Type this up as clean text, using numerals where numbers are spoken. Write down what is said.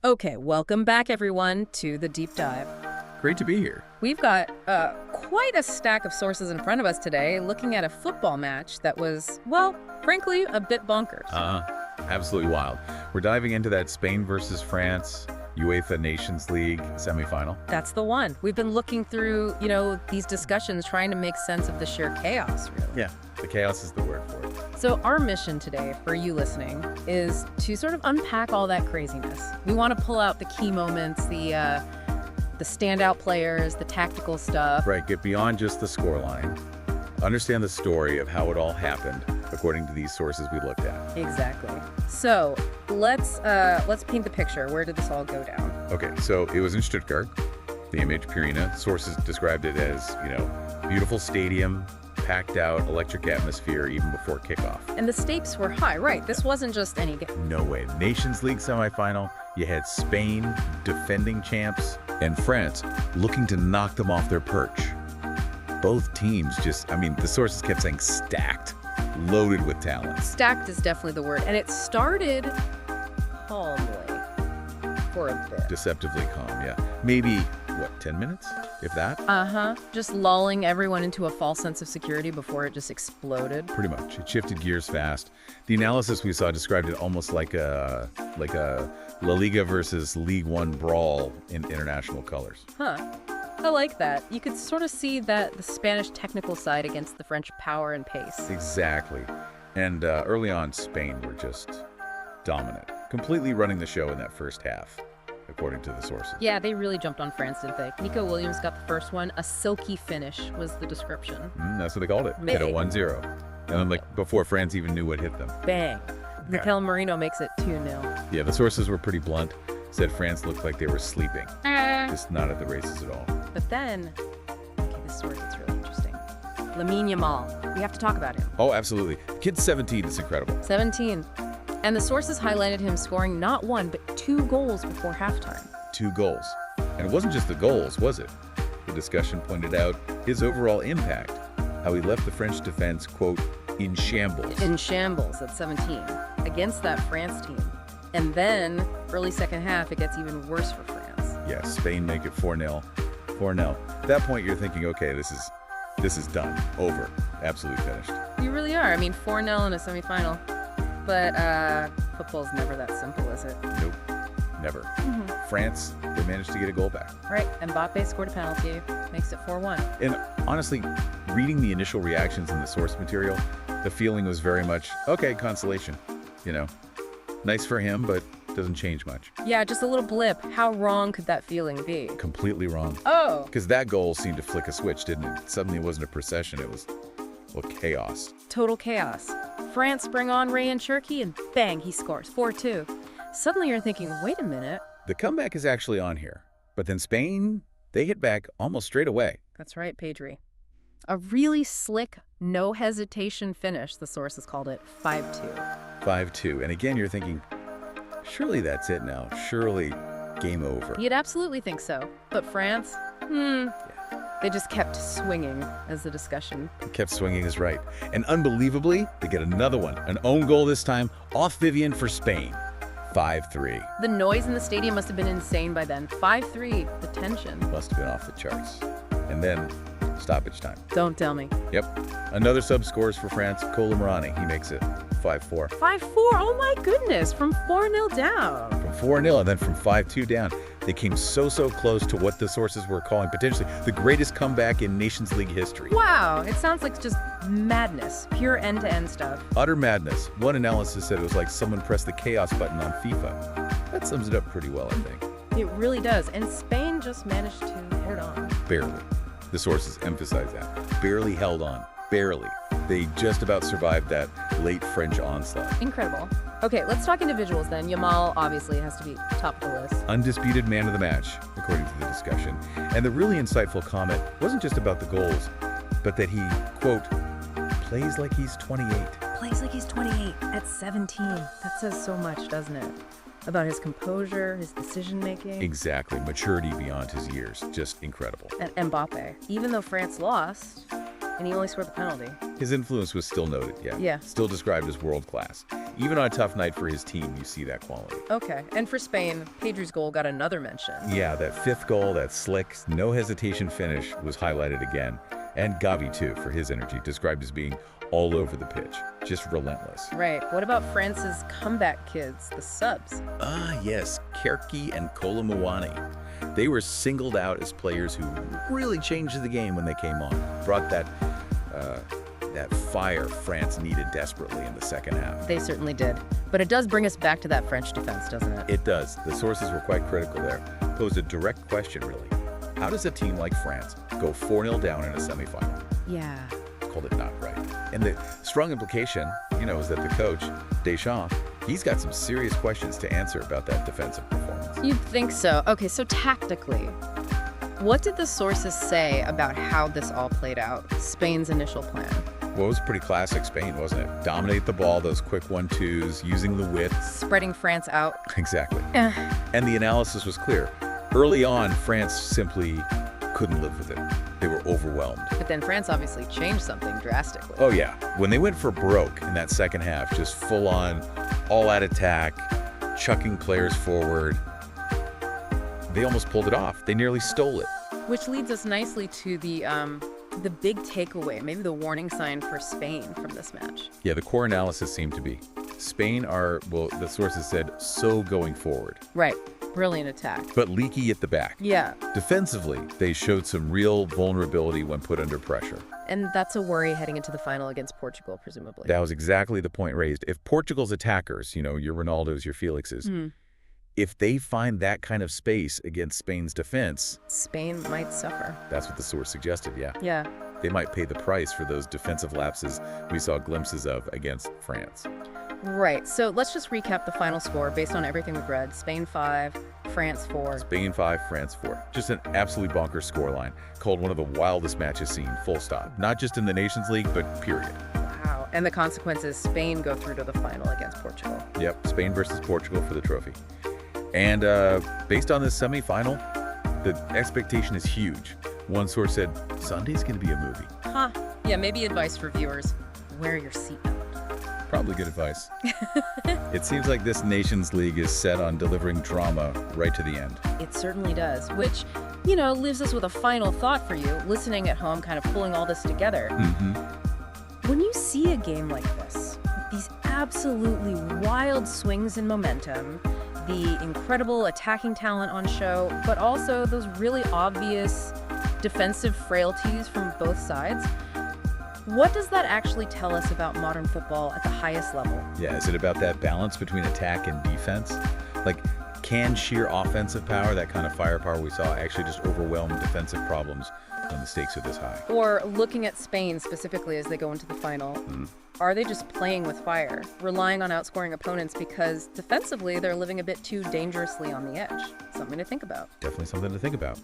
Okay, welcome back everyone to the deep dive. Great to be here. We've got quite a stack of sources in front of us today looking at a football match that was, well, frankly, a bit bonkers. Absolutely wild. We're diving into that Spain versus France UEFA Nations League semifinal. That's the one. We've been looking through, these discussions trying to make sense of the sheer chaos, really. Yeah, the chaos is the word for it. So our mission today, for you listening, is to sort of unpack all that craziness. We want to pull out the key moments, the standout players, the tactical stuff. Right, get beyond just the scoreline. Understand the story of how it all happened, according to these sources we looked at. Exactly. So let's paint the picture. Where did this all go down? Okay, so it was in Stuttgart, the Image Purina. Sources described it as, beautiful stadium, packed out, electric atmosphere even before kickoff. And the stakes were high, right? This wasn't just any game. No way. Nations League semifinal, you had Spain, defending champs, and France looking to knock them off their perch. Both teams the sources kept saying stacked, loaded with talent. Stacked is definitely the word. And it started calmly for a bit. Deceptively calm, yeah. Maybe, 10 minutes, if that? Just lulling everyone into a false sense of security before it just exploded. Pretty much. It shifted gears fast. The analysis we saw described it almost like a La Liga versus League One brawl in international colors. I like that. You could sort of see that the Spanish technical side against the French power and pace. Exactly. And early on, Spain were just dominant, completely running the show in that first half, according to the sources. Yeah, they really jumped on France, didn't they? Nico Williams got the first one. A silky finish was the description. That's what they called it. Hit a 1-0. And then, before France even knew what hit them. Bang. Mikel Merino makes it 2-0. Yeah, the sources were pretty blunt. Said France looked like they were sleeping. Just not at the races at all. But then, this story gets really interesting. Lamine Yamal. We have to talk about him. Oh, absolutely. Kid's 17. It's incredible. 17. And the sources highlighted him scoring not one, but 2 goals before halftime. 2 goals. And it wasn't just the goals, was it? The discussion pointed out his overall impact, how he left the French defense, quote, in shambles. In shambles at 17, against that France team. And then, early second half, it gets even worse for France. Yeah, Spain make it 4-0. 4-0. At that point, you're thinking, okay, this is done. Over. Absolutely finished. You really are. 4-0 in a semifinal. But football's never that simple, is it? Nope. Never. France, they managed to get a goal back. Right. Mbappe scored a penalty. Makes it 4-1. And honestly, reading the initial reactions in the source material, the feeling was very much, okay, consolation. Nice for him, but doesn't change much. Yeah, just a little blip. How wrong could that feeling be? Completely wrong. Oh. Because that goal seemed to flick a switch, didn't it? Suddenly it wasn't a procession, it was, chaos. Total chaos. France bring on Ray and Cherky, and bang, he scores. 4-2. Suddenly you're thinking, wait a minute. The comeback is actually on here. But then Spain, they hit back almost straight away. That's right, Pedri. A really slick, no hesitation finish, the sources called it. 5-2. 5-2. And again, you're thinking, surely that's it now. Surely game over. You'd absolutely think so. But France? Yeah. They just kept swinging, as the discussion. Kept swinging is right. And unbelievably, they get another one. An own goal this time, off Vivian for Spain. 5-3. The noise in the stadium must have been insane by then. 5-3, the tension. Must have been off the charts. And then, stoppage time. Don't tell me. Yep. Another sub scores for France. Colomrani, he makes it 5-4. 5-4, oh my goodness, from 4-0 down. From 4-0 and then from 5-2 down. They came so close to what the sources were calling potentially the greatest comeback in Nations League history. Wow, it sounds like just madness, pure end-to-end stuff. Utter madness. One analysis said it was like someone pressed the chaos button on FIFA. That sums it up pretty well, I think. It really does, and Spain just managed to hold on. Barely. The sources emphasize that. Barely held on. Barely. They just about survived that late French onslaught. Incredible. Okay, let's talk individuals then. Yamal obviously has to be top of the list. Undisputed man of the match, according to the discussion. And the really insightful comment wasn't just about the goals, but that he, quote, plays like he's 28. Plays like he's 28 at 17. That says so much, doesn't it? About his composure, his decision-making. Exactly. Maturity beyond his years. Just incredible. And Mbappe. Even though France lost, And he only scored the penalty. His influence was still noted, yeah. Yeah. Still described as world-class. Even on a tough night for his team, you see that quality. Okay, and for Spain, Pedri's goal got another mention. Yeah, that fifth goal, that slick, no hesitation finish was highlighted again. And Gavi, too, for his energy, described as being all over the pitch, just relentless. Right. What about France's comeback kids, the subs? Yes, Kerki and Kolomuani. They were singled out as players who really changed the game when they came on. Brought that fire France needed desperately in the second half. They certainly did. But it does bring us back to that French defense, doesn't it? It does. The sources were quite critical there. Posed a direct question, really. How does a team like France go 4-0 down in a semifinal? Yeah. Called it not right. And the strong implication, is that the coach, Deschamps, he's got some serious questions to answer about that defensive performance. You'd think so. Okay, so tactically, what did the sources say about how this all played out, Spain's initial plan? Well, it was pretty classic Spain, wasn't it? Dominate the ball, those quick 1-2s, using the width. Spreading France out. Exactly. And the analysis was clear. Early on, France simply couldn't live with it. They were overwhelmed. But then France obviously changed something drastically. Oh, yeah. When they went for broke in that second half, just full-on, all-out attack, chucking players forward, they almost pulled it off. They nearly stole it. Which leads us nicely to the big takeaway, maybe the warning sign for Spain from this match. Yeah, the core analysis seemed to be Spain are, well, the sources said, so going forward. Right. Brilliant attack. But leaky at the back. Yeah. Defensively, they showed some real vulnerability when put under pressure. And that's a worry heading into the final against Portugal, presumably. That was exactly the point raised. If Portugal's attackers, your Ronaldos, your Felixes, if they find that kind of space against Spain's defense, Spain might suffer. That's what the source suggested, yeah. Yeah. They might pay the price for those defensive lapses we saw glimpses of against France. Right. So let's just recap the final score based on everything we've read. Spain 5, France 4. Spain 5, France 4. Just an absolutely bonkers scoreline. Called one of the wildest matches seen, full stop. Not just in the Nations League, but period. Wow. And the consequence is Spain go through to the final against Portugal. Yep, Spain versus Portugal for the trophy. And based on this semifinal, the expectation is huge. One source said, Sunday's going to be a movie. Huh. Yeah, maybe advice for viewers. Wear your seatbelt. Probably good advice. It seems like this Nations League is set on delivering drama right to the end. It certainly does, which, leaves us with a final thought for you, listening at home, kind of pulling all this together. When you see a game like this, with these absolutely wild swings in momentum, the incredible attacking talent on show, but also those really obvious defensive frailties from both sides, what does that actually tell us about modern football at the highest level? Yeah, is it about that balance between attack and defense? Like, can sheer offensive power, that kind of firepower we saw, actually just overwhelm defensive problems when the stakes are this high? Or looking at Spain specifically as they go into the final, are they just playing with fire, relying on outscoring opponents because defensively they're living a bit too dangerously on the edge? Something to think about. Definitely something to think about.